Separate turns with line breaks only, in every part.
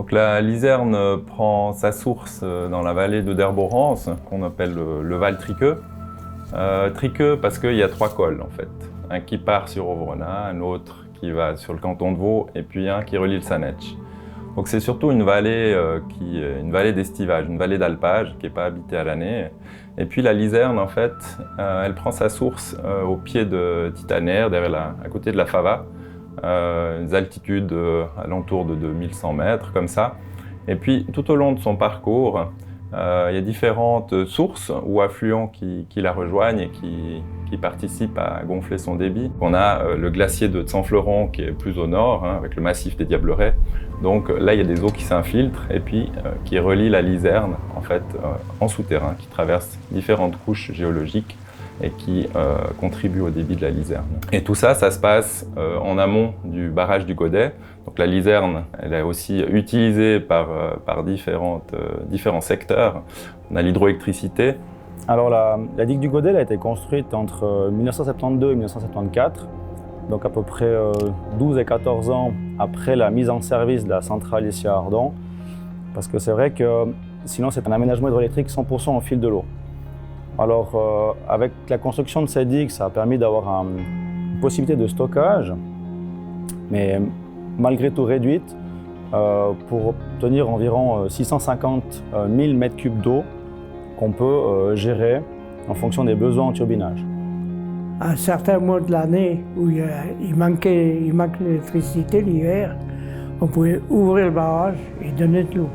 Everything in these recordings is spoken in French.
Donc la Lizerne prend sa source dans la vallée de Derborance, qu'on appelle le Val Triqueux. Triqueux parce qu'il y a 3 cols en fait. Un qui part sur Ovrona, un autre qui va sur le canton de Vaud et puis un qui relie le Sanetch. Donc c'est surtout une vallée une vallée d'estivage, une vallée d'alpage qui n'est pas habitée à l'année. Et puis la Lizerne en fait, elle prend sa source au pied de Titaner, à côté de la Fava. Des altitudes alentour de 2100 mètres, comme ça. Et puis, tout au long de son parcours, il y a différentes sources ou affluents qui la rejoignent et qui participent à gonfler son débit. On a le glacier de Tsan-Fleuron qui est plus au nord, avec le massif des Diablerets. Donc là, il y a des eaux qui s'infiltrent et puis qui relient la Lizerne, en fait, en souterrain, qui traversent différentes couches géologiques et qui contribue au débit de la Lizerne. Et tout ça, ça se passe en amont du barrage du Godet. Donc la Lizerne, elle est aussi utilisée par différents secteurs. On a l'hydroélectricité.
Alors la digue du Godet elle a été construite entre 1972 et 1974, donc à peu près 12 et 14 ans après la mise en service de la centrale ici à Ardon, parce que c'est vrai que sinon c'est un aménagement hydroélectrique 100% en fil de l'eau. Alors, avec la construction de cette digue, ça a permis d'avoir une possibilité de stockage, mais malgré tout réduite, pour obtenir environ 650 000 m3 d'eau qu'on peut gérer en fonction des besoins en turbinage.
À certains mois de l'année où il manque l'électricité l'hiver, on pouvait ouvrir le barrage et donner de l'eau.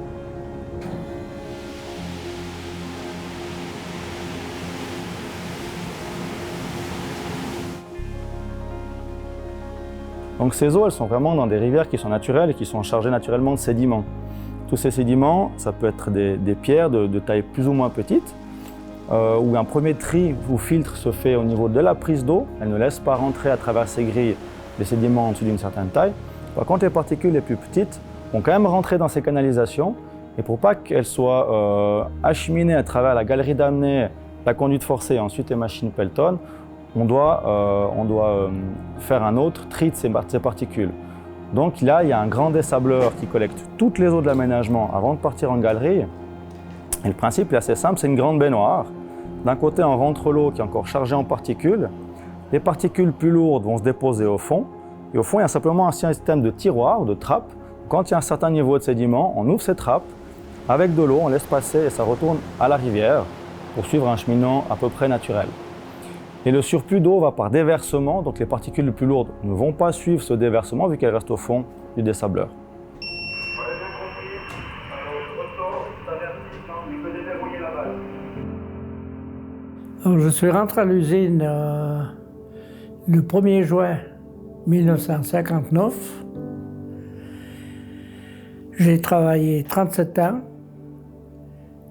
Donc ces eaux, elles sont vraiment dans des rivières qui sont naturelles et qui sont chargées naturellement de sédiments. Tous ces sédiments, ça peut être des pierres de taille plus ou moins petite, où un premier tri ou filtre se fait au niveau de la prise d'eau. Elle ne laisse pas rentrer à travers ces grilles les sédiments en dessous d'une certaine taille. Par contre, les particules les plus petites vont quand même rentrer dans ces canalisations, et pour pas qu'elles soient acheminées à travers la galerie d'amener, la conduite forcée et ensuite les machines Pelton, on doit faire un autre tri de ces particules. Donc là, il y a un grand dessableur qui collecte toutes les eaux de l'aménagement avant de partir en galerie. Et le principe est assez simple, c'est une grande baignoire. D'un côté, on rentre l'eau qui est encore chargée en particules. Les particules plus lourdes vont se déposer au fond. Et au fond, il y a simplement un système de tiroir, de trappe. Quand il y a un certain niveau de sédiment, on ouvre ces trappes. Avec de l'eau, on laisse passer et ça retourne à la rivière pour suivre un cheminement à peu près naturel. Et le surplus d'eau va par déversement, donc les particules les plus lourdes ne vont pas suivre ce déversement vu qu'elles restent au fond du dessableur.
Alors, je suis rentré à l'usine le 1er juin 1959. J'ai travaillé 37 ans.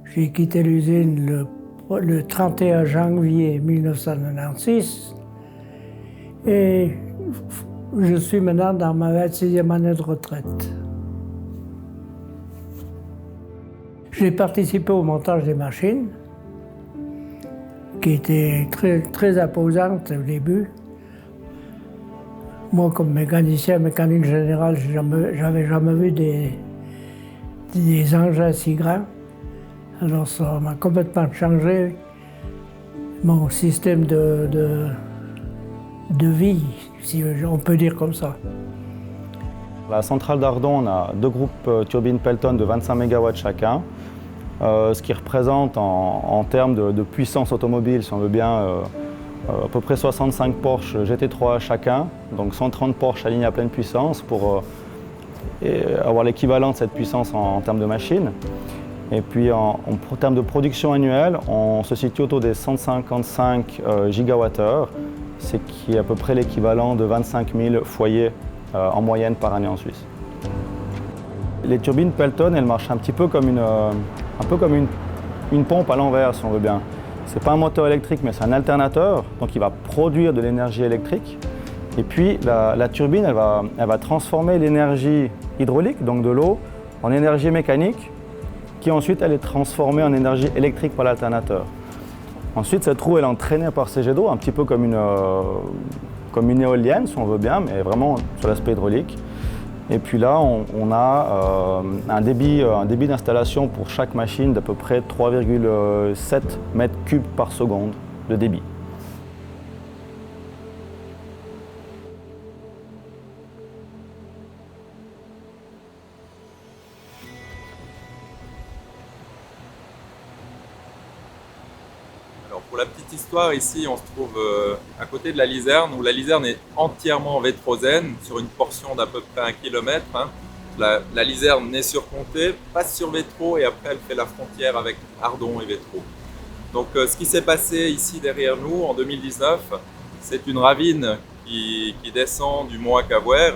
J'ai quitté l'usine le 31 janvier 1996 et je suis maintenant dans ma 26e année de retraite. J'ai participé au montage des machines qui étaient très imposantes au début. Moi, comme mécanicien, mécanique générale, j'avais jamais vu des engins si grands. Alors ça m'a complètement changé mon système de vie, si on peut dire comme ça.
La centrale d'Ardon, on a 2 groupes turbines Pelton de 25 MW chacun, ce qui représente en termes de puissance automobile, si on veut bien, à peu près 65 Porsche GT3 chacun, donc 130 Porsche alignés à pleine puissance pour avoir l'équivalent de cette puissance en termes de machines. Et puis en termes de production annuelle, on se situe autour des 155 gigawattheures, ce qui est à peu près l'équivalent de 25 000 foyers en moyenne par année en Suisse. Les turbines Pelton, elles marchent un petit peu comme une pompe à l'envers, si on veut bien. Ce n'est pas un moteur électrique, mais c'est un alternateur, donc il va produire de l'énergie électrique. Et puis la turbine, elle va transformer l'énergie hydraulique, donc de l'eau, en énergie mécanique, qui ensuite elle est transformée en énergie électrique par l'alternateur. Ensuite, cette roue elle est entraînée par ces jets d'eau, un petit peu comme une éolienne, si on veut bien, mais vraiment sur l'aspect hydraulique. Et puis là, on a un débit d'installation pour chaque machine d'à peu près 3,7 mètres cubes par seconde de débit.
Alors pour la petite histoire, ici on se trouve à côté de la Lizerne, où la Lizerne est entièrement vétrosène, sur une portion d'à peu près 1 km. La Lizerne naît sur Comté, passe sur Vétro et après elle fait la frontière avec Ardon et Vétro. Donc ce qui s'est passé ici derrière nous en 2019, c'est une ravine qui descend du mont Acavouer.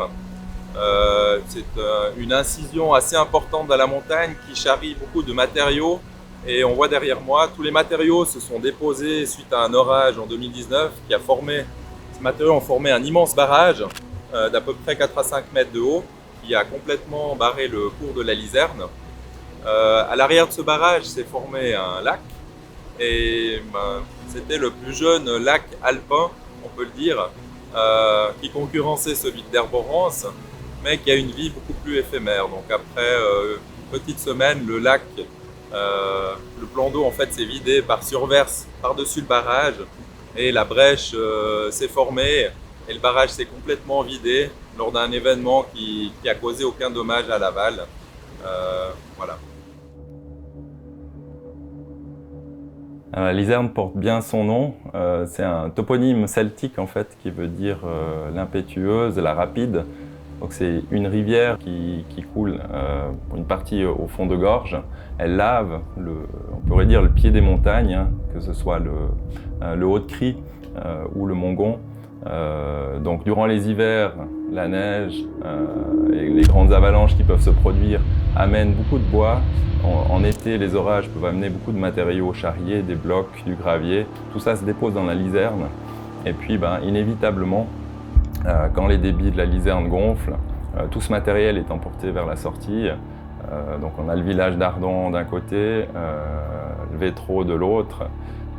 C'est une incision assez importante dans la montagne qui charrie beaucoup de matériaux. Et on voit derrière moi, tous les matériaux se sont déposés suite à un orage en 2019 qui a formé, ces matériaux ont formé un immense barrage d'à peu près 4 à 5 mètres de haut qui a complètement barré le cours de la Lizerne. À l'arrière de ce barrage s'est formé un lac et c'était le plus jeune lac alpin, on peut le dire, qui concurrençait celui de d'Herborance, mais qui a une vie beaucoup plus éphémère. Donc après une petite semaine, le lac, le plan d'eau en fait s'est vidé par surverse par-dessus le barrage et la brèche s'est formée et le barrage s'est complètement vidé lors d'un événement qui a causé aucun dommage à l'aval. Voilà.
La Lizerne porte bien son nom, c'est un toponyme celtique en fait qui veut dire l'impétueuse, la rapide. Donc c'est une rivière qui coule une partie au fond de gorge. Elle lave, on pourrait dire, le pied des montagnes, hein, que ce soit le Haut-de-Crie ou le Mongon. Donc durant les hivers, la neige et les grandes avalanches qui peuvent se produire amènent beaucoup de bois. En été, les orages peuvent amener beaucoup de matériaux charriers, des blocs, du gravier. Tout ça se dépose dans la Lizerne. Et puis, inévitablement, quand les débits de la Lizerne gonflent, tout ce matériel est emporté vers la sortie. Donc on a le village d'Ardon d'un côté, le Vétro de l'autre,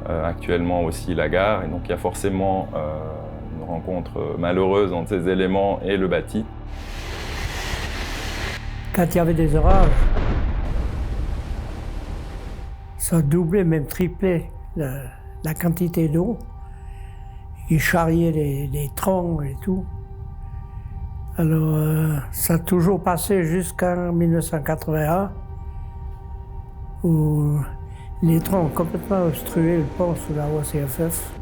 actuellement aussi la gare. Et donc il y a forcément une rencontre malheureuse entre ces éléments et le bâti.
Quand il y avait des orages, ça doublait, même triplait la quantité d'eau. Ils charriaient les troncs et tout. Alors, ça a toujours passé jusqu'en 1981, où les troncs ont complètement obstrué le pont sous la OCFF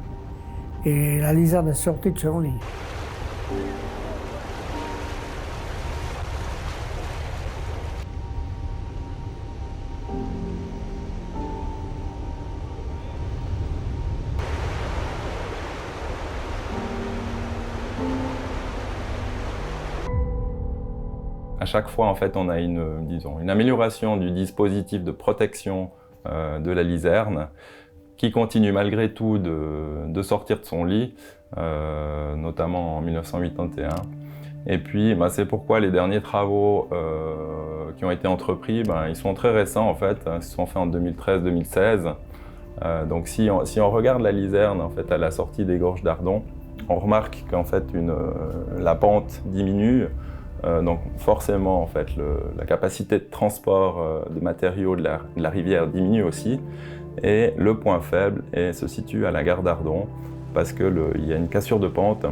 et la Lizerne est sortie de son lit.
À chaque fois, en fait, on a une amélioration du dispositif de protection de la Lizerne qui continue malgré tout de sortir de son lit, notamment en 1981. Et puis, c'est pourquoi les derniers travaux qui ont été entrepris, ils sont très récents en fait, ils se sont faits en 2013-2016. Donc si on regarde la Lizerne en fait, à la sortie des gorges d'Ardon, on remarque qu'en fait la pente diminue. Donc forcément, en fait, la capacité de transport de matériaux de la rivière diminue aussi. Et le point faible se situe à la gare d'Ardon parce qu'il y a une cassure de pente.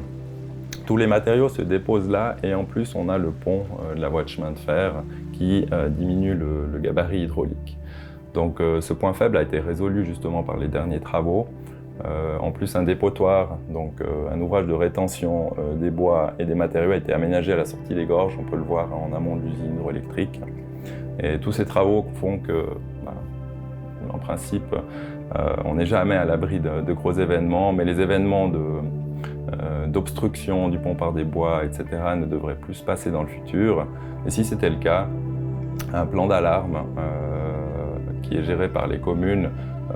Tous les matériaux se déposent là et en plus on a le pont de la voie de chemin de fer qui diminue le gabarit hydraulique. Donc ce point faible a été résolu justement par les derniers travaux. En plus, un dépotoir, donc un ouvrage de rétention des bois et des matériaux a été aménagé à la sortie des gorges. On peut le voir en amont de l'usine hydroélectrique. Et tous ces travaux font que, en principe, on n'est jamais à l'abri de gros événements, mais les événements d'obstruction du pont par des bois, etc., ne devraient plus se passer dans le futur. Et si c'était le cas, un plan d'alarme qui est géré par les communes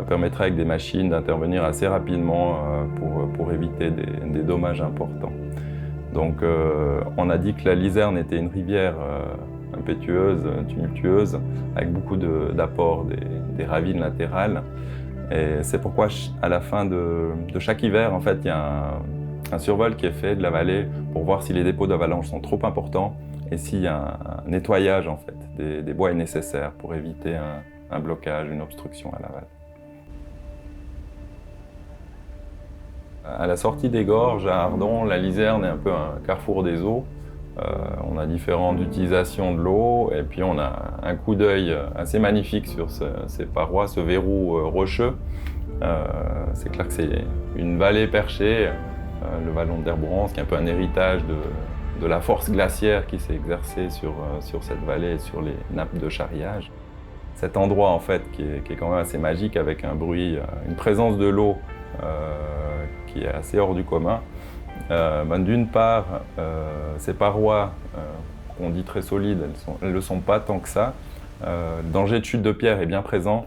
permettrait avec des machines d'intervenir assez rapidement pour éviter des dommages importants. Donc on a dit que la Lizerne était une rivière impétueuse, tumultueuse, avec beaucoup d'apports des ravines latérales. Et c'est pourquoi à la fin de chaque hiver, en fait, il y a un survol qui est fait de la vallée pour voir si les dépôts d'avalanche sont trop importants
et si un nettoyage en fait, des bois est nécessaire pour éviter un blocage, une obstruction à l'aval. À la sortie des gorges, à Ardon, la Lizerne est un peu un carrefour des eaux. On a différentes utilisations de l'eau et puis on a un coup d'œil assez magnifique sur ces parois, ce verrou rocheux. C'est clair que c'est une vallée perchée, le vallon de Derborance, qui est un peu un héritage de la force glaciaire qui s'est exercée sur cette vallée et sur les nappes de charriage. Cet endroit en fait qui est quand même assez magique avec un bruit, une présence de l'eau qui est assez hors du commun. D'une part, ces parois qu'on dit très solides, elles ne le sont pas tant que ça. Le danger de chute de pierre est bien présent.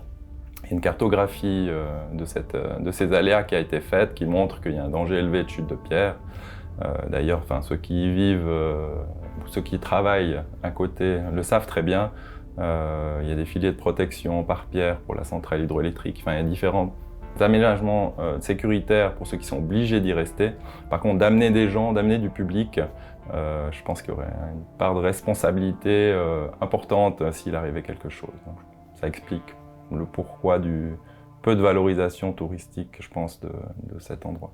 Il y a une cartographie de ces aléas qui a été faite, qui montre qu'il y a un danger élevé de chute de pierre. D'ailleurs, ceux qui y vivent, ceux qui travaillent à côté le savent très bien. Il y a des filets de protection par pierre pour la centrale hydroélectrique. Il y a différents aménagements sécuritaires pour ceux qui sont obligés d'y rester. Par contre, d'amener des gens, d'amener du public, je pense qu'il y aurait une part de responsabilité importante s'il arrivait quelque chose. Donc, ça explique le pourquoi du peu de valorisation touristique, je pense, de cet endroit.